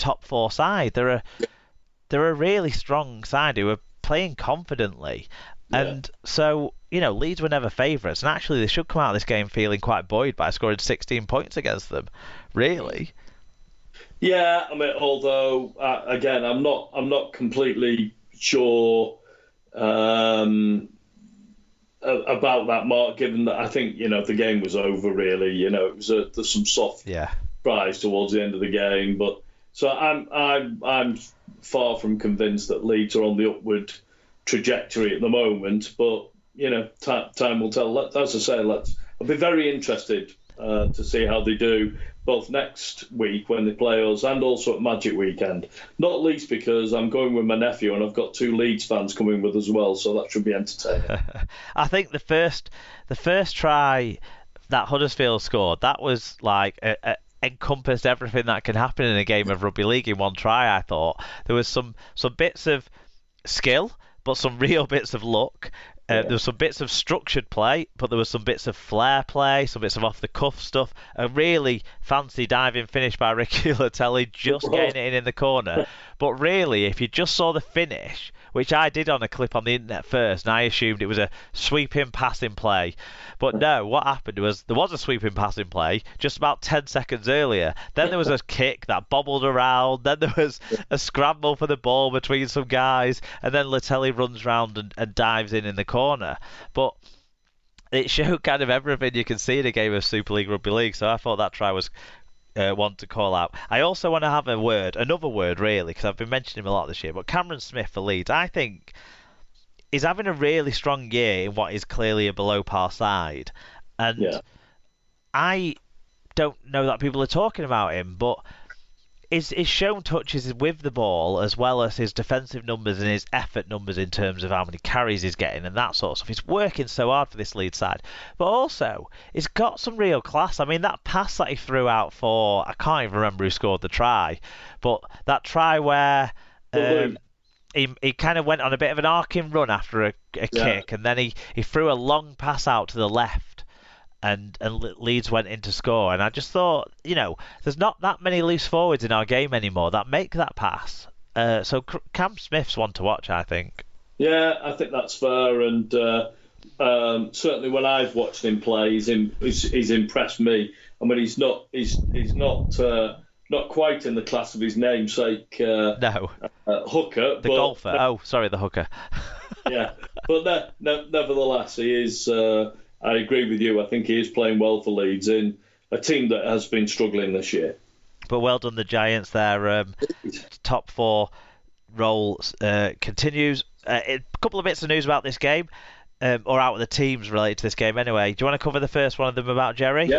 top four side. They're a really strong side who are playing confidently. Yeah. And so, Leeds were never favourites. And actually, they should come out of this game feeling quite buoyed by scoring 16 points against them. Really. Yeah, I mean, although again, I'm not completely sure about that, Mark. Given that I think the game was over. Really, it was there's some soft surprise towards the end of the game, but so I'm far from convinced that Leeds are on the upward trajectory at the moment. But time will tell. As I say, I'll be very interested to see how they do both next week when they play us and also at Magic Weekend. Not least because I'm going with my nephew and I've got two Leeds fans coming with as well, so that should be entertaining. I think the first try that Huddersfield scored, that was like encompassed everything that can happen in a game of rugby league in one try. I thought there was some bits of skill, but some real bits of luck. There was some bits of structured play, but there was some bits of flair play, some bits of off-the-cuff stuff. A really fancy diving finish by Ricky Latelli, just getting it in the corner. But really, if you just saw the finish, which I did on a clip on the internet first, and I assumed it was a sweeping passing play. But no, what happened was there was a sweeping passing play just about 10 seconds earlier. Then there was a kick that bobbled around. Then there was a scramble for the ball between some guys. And then Latelli runs round and dives in the corner. But it showed kind of everything you can see in a game of Super League Rugby League. So I thought that try was one to call out. I also want to have another word really, because I've been mentioning him a lot this year, but Cameron Smith for Leeds, I think, is having a really strong year in what is clearly a below par side. And I don't know that people are talking about him, but his shown touches with the ball, as well as his defensive numbers and his effort numbers in terms of how many carries he's getting and that sort of stuff. He's working so hard for this Leeds side. But also, he's got some real class. I mean, that pass that he threw out for, I can't even remember who scored the try, but that try where he kind of went on a bit of an arcing run after a kick, and then he threw a long pass out to the left. And Leeds went in to score, and I just thought, there's not that many loose forwards in our game anymore that make that pass. So Cam Smith's one to watch, I think. Yeah, I think that's fair, and certainly when I've watched him play, he's impressed me. I mean, he's not quite in the class of his namesake. No, Hooker, the golfer. Oh, sorry, the hooker. Yeah, but nevertheless, he is. I agree with you. I think he is playing well for Leeds in a team that has been struggling this year. But well done, the Giants. Their top four role continues. A couple of bits of news about this game, or out of the teams related to this game anyway. Do you want to cover the first one of them about Jerry?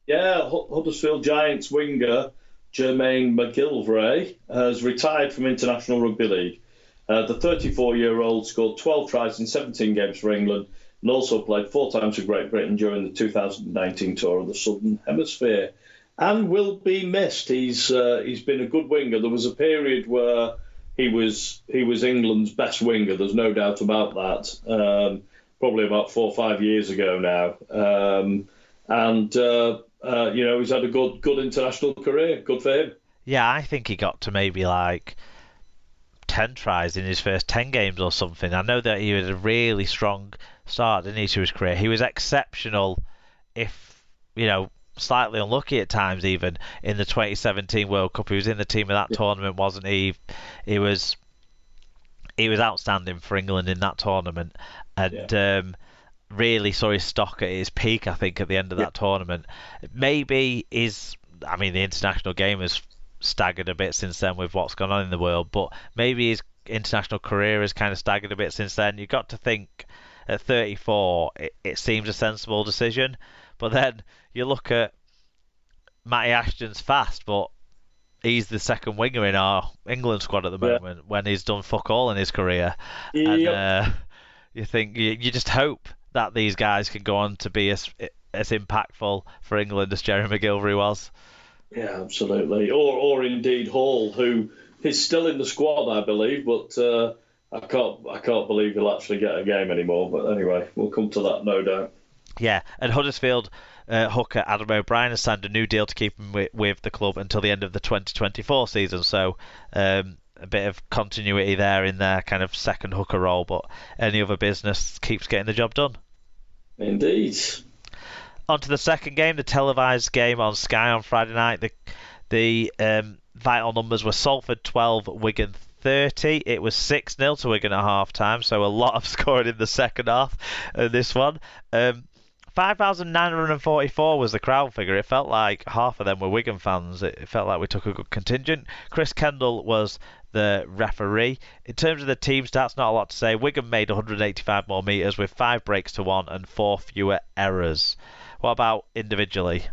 Yeah. Huddersfield Giants winger Jermaine McGilvray has retired from International Rugby League. The 34-year-old scored 12 tries in 17 games for England, and also played 4 times for Great Britain during the 2019 tour of the Southern Hemisphere, and will be missed. He's been a good winger. There was a period where he was England's best winger. There's no doubt about that. Probably about 4 or 5 years ago now, he's had a good international career. Good for him. Yeah, I think he got to maybe like 10 tries in his first 10 games or something. I know that he had a really strong start, didn't he, to his career. He was exceptional, if slightly unlucky at times, even in the 2017 World Cup. He was in the team of that tournament, wasn't he? He was outstanding for England in that tournament, and really saw his stock at his peak, I think, at the end of that tournament. Maybe the international game has staggered a bit since then with what's gone on in the world, but maybe his international career has kind of staggered a bit since then. You've got to think at 34 it seems a sensible decision, but then you look at Matty Ashton's fast, but he's the second winger in our England squad at the moment when he's done fuck all in his career. And you think you just hope that these guys can go on to be as impactful for England as Jerry McGilvray was. Yeah, absolutely. Or indeed Hall, who is still in the squad, I believe, but I can't believe he'll actually get a game anymore. But anyway, we'll come to that, no doubt. Yeah, and Huddersfield hooker Adam O'Brien has signed a new deal to keep him with the club until the end of the 2024 season. So a bit of continuity there in their kind of second hooker role, but any other business keeps getting the job done. Indeed. On to the second game, the televised game on Sky on Friday night. The vital numbers were Salford 12, Wigan 30. It was 6-0 to Wigan at half time, so a lot of scoring in the second half of this one. 5,944 was the crowd figure. It felt like half of them were Wigan fans. It felt like we took a good contingent. Chris Kendall was the referee. In terms of the team stats, not a lot to say. Wigan made 185 more metres with 5 breaks to 1 and 4 fewer errors. What about individually?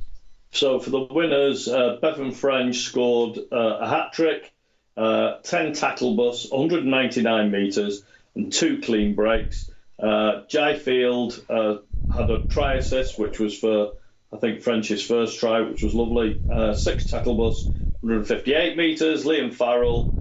So for the winners, Bevan French scored a hat-trick, 10 tackle busts, 199 metres and 2 clean breaks. Jai Field had a try assist, which was for, I think, French's first try, which was lovely. 6 tackle busts, 158 metres. Liam Farrell,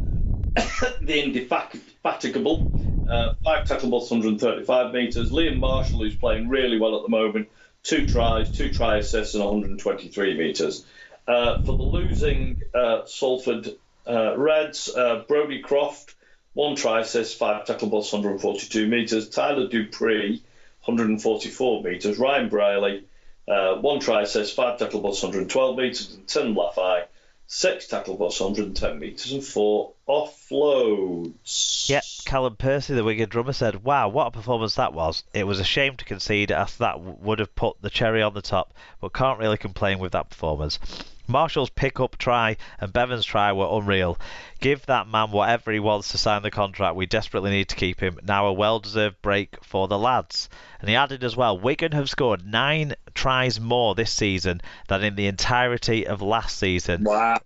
the indefatigable, 5 tackle busts, 135 metres. Liam Marshall, who's playing really well at the moment, 2 tries, 2 try assists and 123 metres. For the losing Salford Reds, Brodie Croft, 1 try assist, 5 tackle busts, 142 metres. Tyler Dupree, 144 metres. Ryan Braley, 1 try assist, 5 tackle busts, 112 metres. And Tim Laffey, 6 tackle busts, 110 metres and 4 offloads. Yep, Callum Percy, the Wigan drummer, said, "Wow, what a performance that was. It was a shame to concede, as that would have put the cherry on the top, but can't really complain with that performance. Marshall's pick-up try and Bevan's try were unreal. Give that man whatever he wants to sign the contract. We desperately need to keep him. Now a well-deserved break for the lads." And he added as well, Wigan have scored 9 tries more this season than in the entirety of last season. Wow.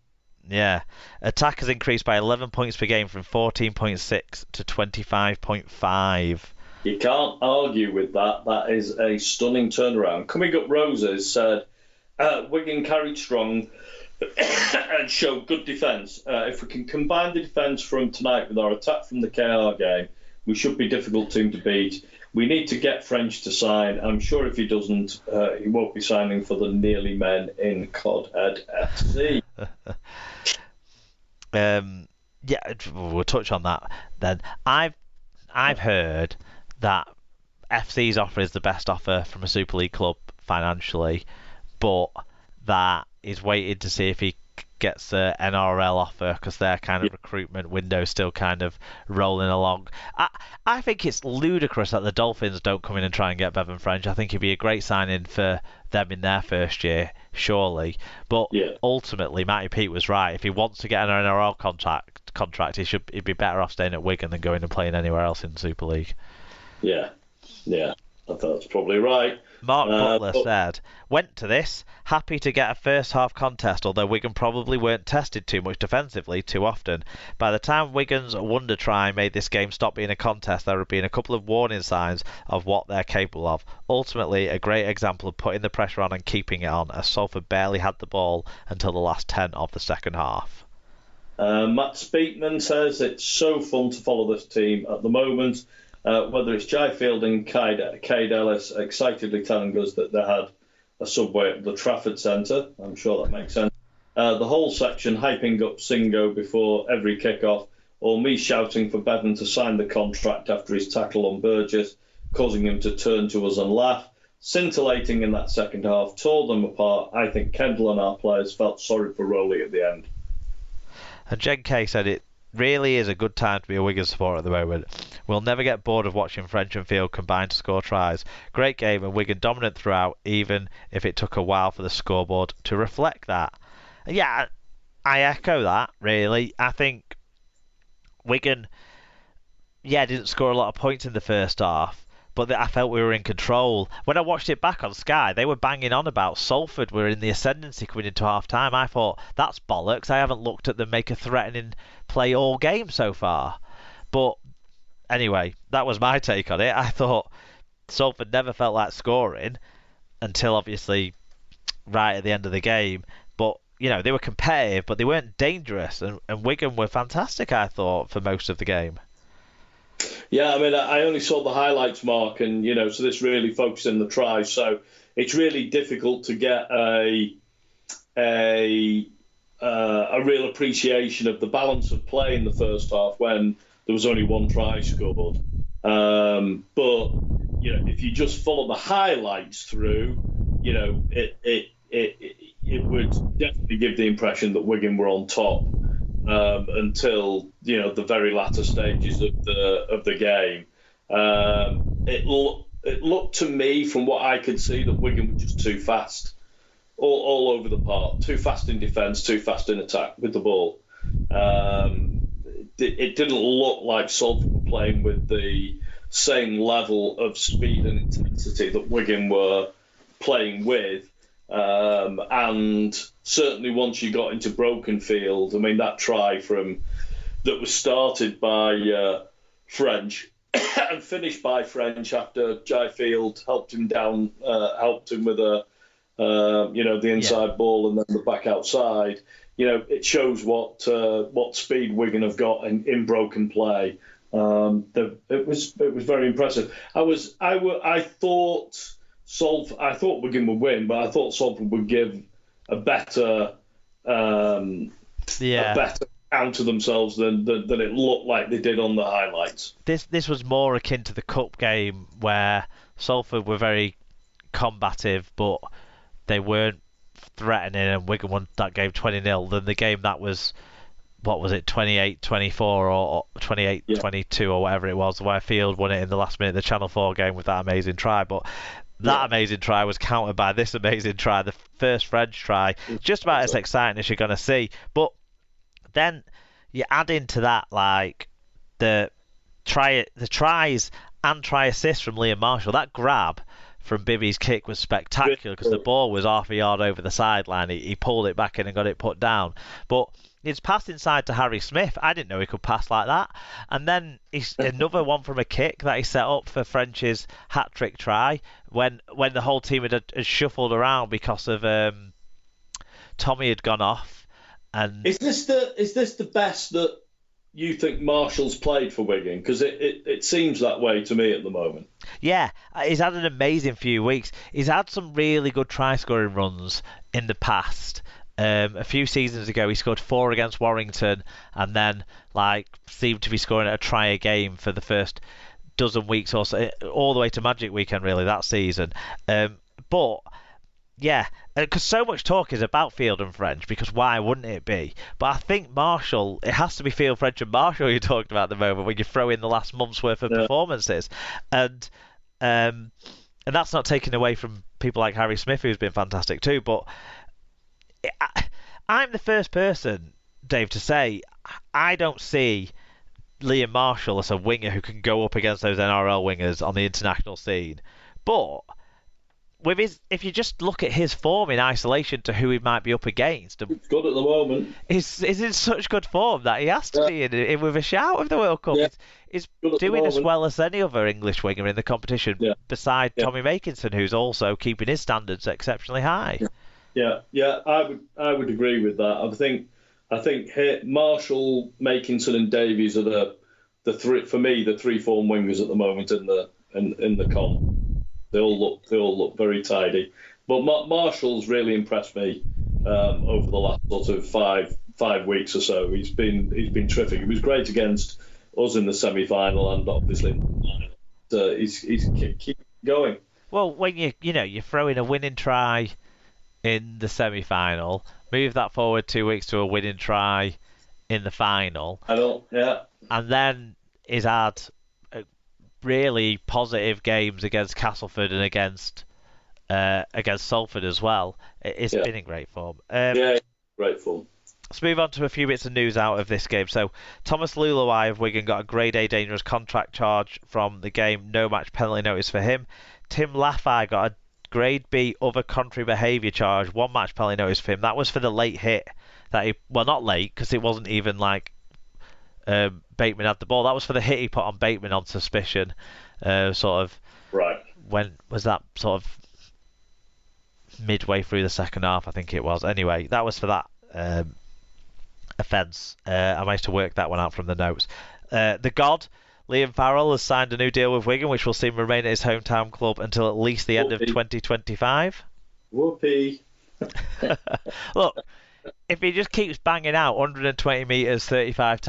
Yeah. Attack has increased by 11 points per game from 14.6 to 25.5. You can't argue with that. That is a stunning turnaround. Coming Up Roses said, Wigan carried strong and showed good defence. If we can combine the defence from tonight with our attack from the KR game, we should be a difficult team to beat. We need to get French to sign. I'm sure if he doesn't, he won't be signing for the Nearly Men in Codhead FC. Yeah, we'll touch on that then. I've heard that FC's offer is the best offer from a Super League club financially, but that he's waited to see if he gets an NRL offer because their kind of recruitment window is still kind of rolling along. I think it's ludicrous that the Dolphins don't come in and try and get Bevan French. I think he'd be a great signing for them in their first year, surely. But ultimately, Matty Pete was right. If he wants to get an NRL contract, he'd be better off staying at Wigan than going and playing anywhere else in the Super League. Yeah, I thought that's probably right. Mark Butler said, went to this, happy to get a first half contest, although Wigan probably weren't tested too much defensively too often. By the time Wigan's wonder try made this game stop being a contest, there have been a couple of warning signs of what they're capable of. Ultimately, a great example of putting the pressure on and keeping it on, as Salford barely had the ball until the last 10 of the second half. Matt Speakman says, it's so fun to follow this team at the moment. Whether it's Jai Field and Cade Ellis excitedly telling us that they had a subway at the Trafford Centre. I'm sure that makes sense. The whole section hyping up Singo before every kick-off, or me shouting for Bevan to sign the contract after his tackle on Burgess, causing him to turn to us and laugh. Scintillating in that second half, tore them apart. I think Kendall and our players felt sorry for Rowley at the end. And Jen Kay said it really is a good time to be a Wigan supporter at the moment. We'll never get bored of watching French and Field combine to score tries. Great game and Wigan dominant throughout, even if it took a while for the scoreboard to reflect that. Yeah, I echo that, really. I think Wigan, didn't score a lot of points in the first half, but I felt we were in control. When I watched it back on Sky, they were banging on about Salford were in the ascendancy coming into half-time. I thought, that's bollocks. I haven't looked at them make a threatening play all game so far. But anyway, that was my take on it. I thought Salford never felt like scoring until obviously right at the end of the game. But, they were competitive, but they weren't dangerous. And Wigan were fantastic, I thought, for most of the game. Yeah, I mean, I only saw the highlights, Mark, and so this really focused on the tries. So it's really difficult to get a real appreciation of the balance of play in the first half when there was only one try scored. But if you just follow the highlights through, it would definitely give the impression that Wigan were on top until the very latter stages of the game. It looked to me, from what I could see, that Wigan were just too fast, all over the park. Too fast in defence, too fast in attack with the ball. It didn't look like Salford were playing with the same level of speed and intensity that Wigan were playing with. And certainly once you got into Brokenfield, I mean, that try that was started by French and finished by French after Jaifield helped him with the inside ball and then the back outside. It shows what speed Wigan have got in broken play. It was very impressive. I thought Wigan would win, but I thought Salford would give a better count to themselves than it looked like they did on the highlights. This was more akin to the cup game where Salford were very combative, but they weren't threatening, and Wigan won that game 20-0 than the game that was, what was it, 28-24 or 28-22 or whatever it was, where Field won it in the last minute of the Channel 4 game with that amazing try. But that amazing try was countered by this amazing try, the first French try, just about as exciting as you're going to see. But then you add into that like the tries and try assists from Liam Marshall. That grab from Bibby's kick was spectacular because the ball was half a yard over the sideline. He pulled it back in and got it put down. But it's passed inside to Harry Smith. I didn't know he could pass like that. And then another one from a kick that he set up for French's hat-trick try when the whole team had shuffled around because of Tommy had gone off. And is this the best that you think Marshall's played for Wigan? Because it seems that way to me at the moment. Yeah, he's had an amazing few weeks. He's had some really good try-scoring runs in the past. A few seasons ago, he scored 4 against Warrington, and then seemed to be scoring a try a game for the first dozen weeks or so, all the way to Magic Weekend, really, that season. But yeah, because so much talk is about Field and French, because why wouldn't it be? But I think Marshall, it has to be Field, French and Marshall you're talking about at the moment when you throw in the last month's worth of performances. And that's not taken away from people like Harry Smith, who's been fantastic too. But I'm the first person, Dave, to say I don't see Liam Marshall as a winger who can go up against those NRL wingers on the international scene. But if you just look at his form in isolation to who he might be up against, it's good at the moment. He's in such good form that he has to be in with a shout of the World Cup. Yeah. He's doing as well as any other English winger in the competition, beside Tommy Makinson, who's also keeping his standards exceptionally high. Yeah, I would agree with that. I think Marshall, Makinson, and Davies are the three, for me, the three form wingers at the moment in the comp. They all look very tidy. But Marshall's really impressed me over the last sort of five weeks or so. He's been terrific. He was great against us in the semi-final and obviously in the final. He's keep going. Well, when you throw in a winning try in the semi-final, move that forward 2 weeks to a winning try in the final. I know, yeah. And then he's had really positive games against Castleford and against Salford as well. It's been in great form. Great form. Let's move on to a few bits of news out of this game. So, Thomas Luluai of Wigan got a grade A dangerous contract charge from the game. No match penalty notice for him. Tim Laffey got a grade B other contrary behaviour charge. 1 match penalty notice for him. That was for the late hit. Not late, because it wasn't even like Bateman had the ball. That was for the hit he put on Bateman on suspicion. Right. When was that? Sort of midway through the second half, I think it was. Anyway, that was for that offence. I managed to work that one out from the notes. The God, Liam Farrell has signed a new deal with Wigan, which will see him remain at his hometown club until at least the end of 2025. Whoopee. Look, if he just keeps banging out 120 metres 35